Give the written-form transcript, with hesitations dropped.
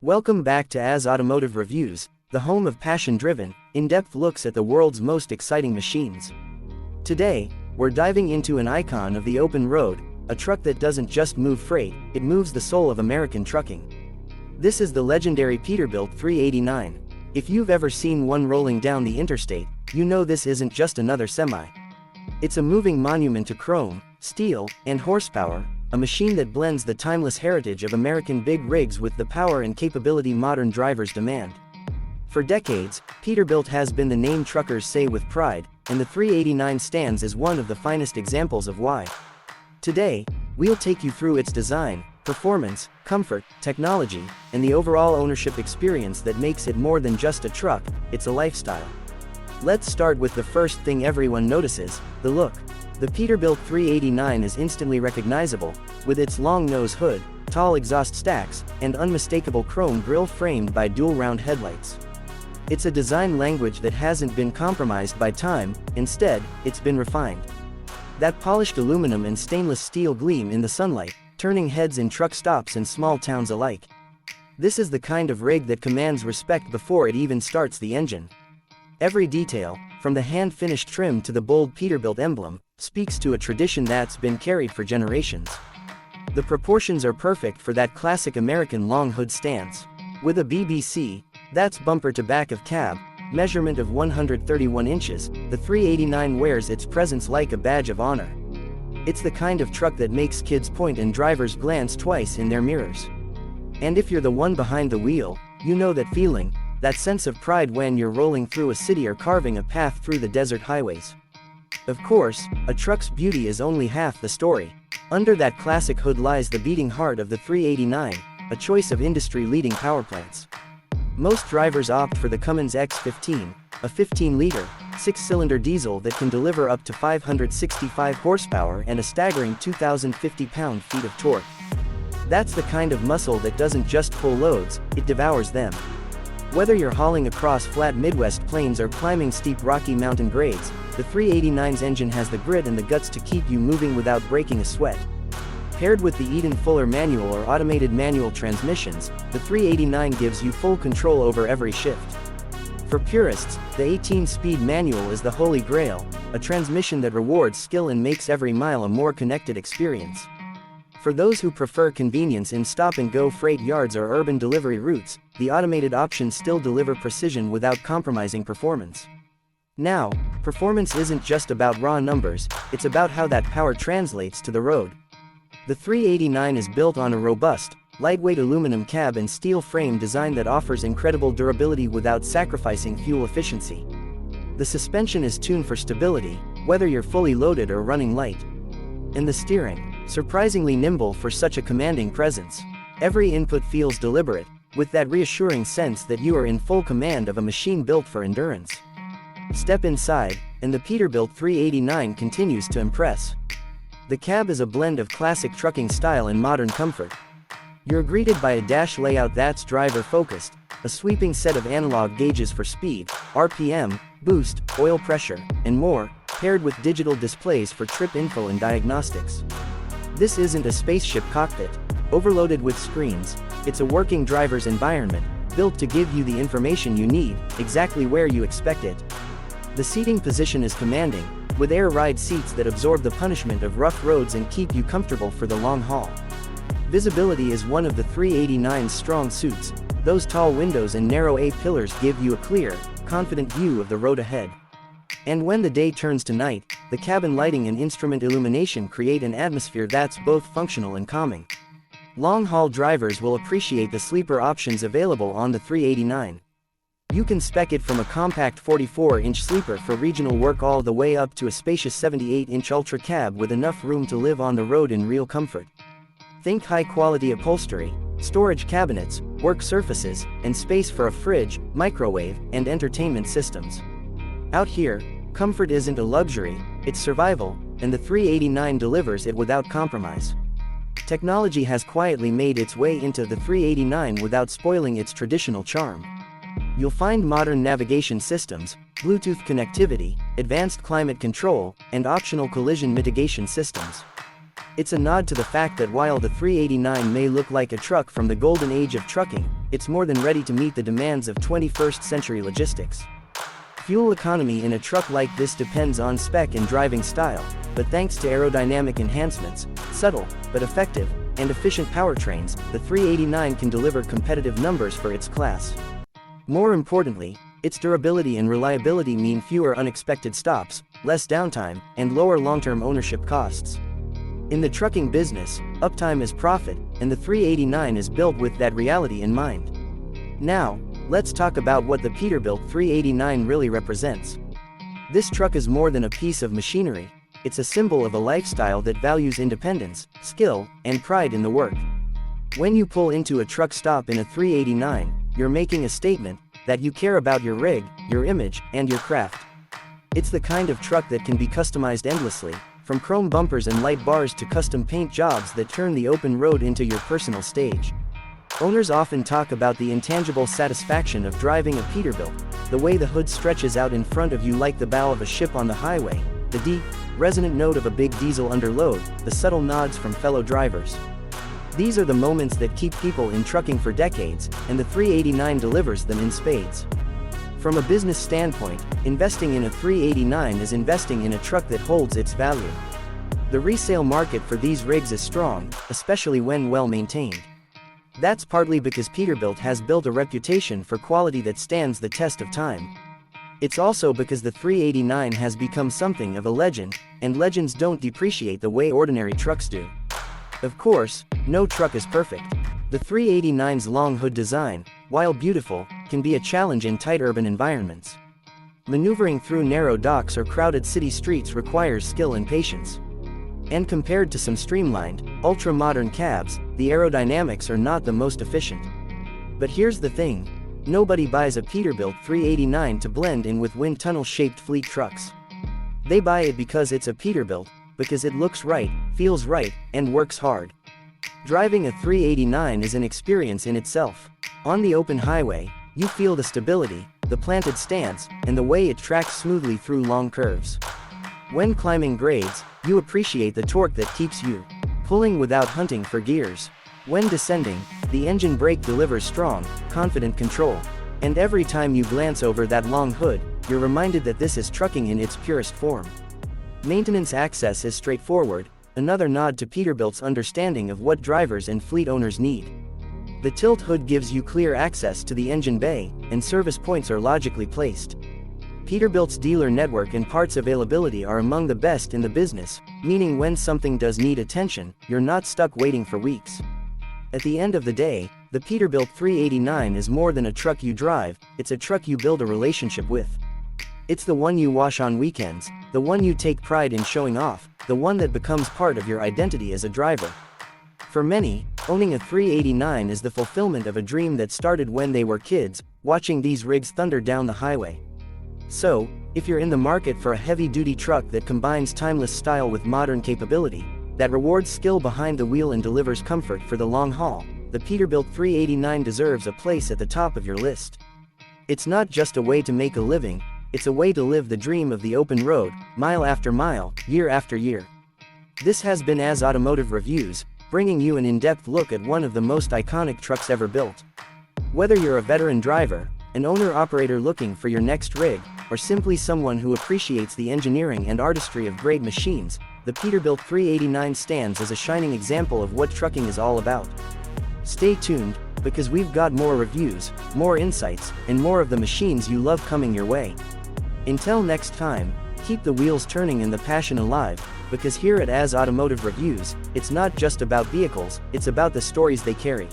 Welcome back to Automotive Reviews, the home of passion-driven, in-depth looks at the world's most exciting machines. Today, we're diving into an icon of the open road, a truck that doesn't just move freight, it moves the soul of American trucking. This is the legendary Peterbilt 389. If you've ever seen one rolling down the interstate, you know this isn't just another semi. It's a moving monument to chrome, steel, and horsepower, a machine that blends the timeless heritage of American big rigs with the power and capability modern drivers demand. For decades, Peterbilt has been the name truckers say with pride, and the 389 stands as one of the finest examples of why. Today, we'll take you through its design, performance, comfort, technology, and the overall ownership experience that makes it more than just a truck, it's a lifestyle. Let's start with the first thing everyone notices, the look. The Peterbilt 389 is instantly recognizable, with its long nose hood, tall exhaust stacks, and unmistakable chrome grille framed by dual-round headlights. It's a design language that hasn't been compromised by time, instead, it's been refined. That polished aluminum and stainless steel gleam in the sunlight, turning heads in truck stops and small towns alike. This is the kind of rig that commands respect before it even starts the engine. Every detail, from the hand-finished trim to the bold Peterbilt emblem, speaks to a tradition that's been carried for generations. The proportions are perfect for that classic American long hood stance. With a BBC, that's bumper to back of cab, measurement of 131 inches, the 389 wears its presence like a badge of honor. It's the kind of truck that makes kids point and drivers glance twice in their mirrors. And if you're the one behind the wheel, you know that feeling, that sense of pride when you're rolling through a city or carving a path through the desert highways. Of course, a truck's beauty is only half the story. Under that classic hood lies the beating heart of the 389, a choice of industry-leading power plants. Most drivers opt for the Cummins X15, a 15-liter, 6-cylinder diesel that can deliver up to 565 horsepower and a staggering 2,050 pound-feet of torque. That's the kind of muscle that doesn't just pull loads, it devours them. Whether you're hauling across flat Midwest plains or climbing steep Rocky Mountain grades, the 389's engine has the grit and the guts to keep you moving without breaking a sweat. Paired with the Eden Fuller manual or automated manual transmissions, the 389 gives you full control over every shift. For purists, the 18-speed manual is the holy grail, a transmission that rewards skill and makes every mile a more connected experience. For those who prefer convenience in stop-and-go freight yards or urban delivery routes, the automated options still deliver precision without compromising performance. Now, performance isn't just about raw numbers, it's about how that power translates to the road. The 389 is built on a robust, lightweight aluminum cab and steel frame design that offers incredible durability without sacrificing fuel efficiency. The suspension is tuned for stability, whether you're fully loaded or running light. And the steering, surprisingly nimble for such a commanding presence. Every input feels deliberate, with that reassuring sense that you are in full command of a machine built for endurance. Step inside, and the Peterbilt 389 continues to impress. The cab is a blend of classic trucking style and modern comfort. You're greeted by a dash layout that's driver-focused, a sweeping set of analog gauges for speed, RPM, boost, oil pressure, and more, paired with digital displays for trip info and diagnostics. This isn't a spaceship cockpit, overloaded with screens, it's a working driver's environment, built to give you the information you need, exactly where you expect it. The seating position is commanding, with air ride seats that absorb the punishment of rough roads and keep you comfortable for the long haul. Visibility is one of the 389's strong suits, those tall windows and narrow A-pillars give you a clear, confident view of the road ahead. And when the day turns to night, the cabin lighting and instrument illumination create an atmosphere that's both functional and calming. Long-haul drivers will appreciate the sleeper options available on the 389. You can spec it from a compact 44-inch sleeper for regional work all the way up to a spacious 78-inch ultra cab with enough room to live on the road in real comfort. Think high-quality upholstery, storage cabinets, work surfaces, and space for a fridge, microwave, and entertainment systems. Out here, comfort isn't a luxury, it's survival, and the 389 delivers it without compromise. Technology has quietly made its way into the 389 without spoiling its traditional charm. You'll find modern navigation systems, Bluetooth connectivity, advanced climate control, and optional collision mitigation systems. It's a nod to the fact that while the 389 may look like a truck from the golden age of trucking, it's more than ready to meet the demands of 21st century logistics. Fuel economy in a truck like this depends on spec and driving style, but thanks to aerodynamic enhancements, subtle, but effective, and efficient powertrains, the 389 can deliver competitive numbers for its class. More importantly, its durability and reliability mean fewer unexpected stops, less downtime, and lower long-term ownership costs. In the trucking business, uptime is profit, and the 389 is built with that reality in mind. Now, let's talk about what the Peterbilt 389 really represents. This truck is more than a piece of machinery. It's a symbol of a lifestyle that values independence, skill, and pride in the work. When you pull into a truck stop in a 389, you're making a statement that you care about your rig, your image, and your craft. It's the kind of truck that can be customized endlessly, from chrome bumpers and light bars to custom paint jobs that turn the open road into your personal stage. Owners often talk about the intangible satisfaction of driving a Peterbilt, the way the hood stretches out in front of you like the bow of a ship on the highway, the deep, resonant note of a big diesel under load, the subtle nods from fellow drivers. These are the moments that keep people in trucking for decades, and the 389 delivers them in spades. From a business standpoint, investing in a 389 is investing in a truck that holds its value. The resale market for these rigs is strong, especially when well maintained. That's partly because Peterbilt has built a reputation for quality that stands the test of time. It's also because the 389 has become something of a legend, and legends don't depreciate the way ordinary trucks do. Of course, no truck is perfect. The 389's long hood design, while beautiful, can be a challenge in tight urban environments. Maneuvering through narrow docks or crowded city streets requires skill and patience. And compared to some streamlined, ultra-modern cabs, the aerodynamics are not the most efficient. But here's the thing, nobody buys a Peterbilt 389 to blend in with wind tunnel-shaped fleet trucks. They buy it because it's a Peterbilt, because it looks right, feels right, and works hard. Driving a 389 is an experience in itself. On the open highway, you feel the stability, the planted stance, and the way it tracks smoothly through long curves. When climbing grades, you appreciate the torque that keeps you pulling without hunting for gears. When descending, the engine brake delivers strong, confident control. And every time you glance over that long hood, you're reminded that this is trucking in its purest form. Maintenance access is straightforward, another nod to Peterbilt's understanding of what drivers and fleet owners need. The tilt hood gives you clear access to the engine bay, and service points are logically placed. Peterbilt's dealer network and parts availability are among the best in the business, meaning when something does need attention, you're not stuck waiting for weeks. At the end of the day, the Peterbilt 389 is more than a truck you drive, it's a truck you build a relationship with. It's the one you wash on weekends, the one you take pride in showing off, the one that becomes part of your identity as a driver. For many, owning a 389 is the fulfillment of a dream that started when they were kids, watching these rigs thunder down the highway. So, if you're in the market for a heavy-duty truck that combines timeless style with modern capability, that rewards skill behind the wheel and delivers comfort for the long haul, the Peterbilt 389 deserves a place at the top of your list. It's not just a way to make a living, it's a way to live the dream of the open road, mile after mile, year after year. This has been AS Automotive Reviews, bringing you an in-depth look at one of the most iconic trucks ever built. Whether you're a veteran driver, an owner-operator looking for your next rig, or simply someone who appreciates the engineering and artistry of great machines, the Peterbilt 389 stands as a shining example of what trucking is all about. Stay tuned, because we've got more reviews, more insights, and more of the machines you love coming your way. Until next time, keep the wheels turning and the passion alive, because here at AS Automotive Reviews, it's not just about vehicles, it's about the stories they carry.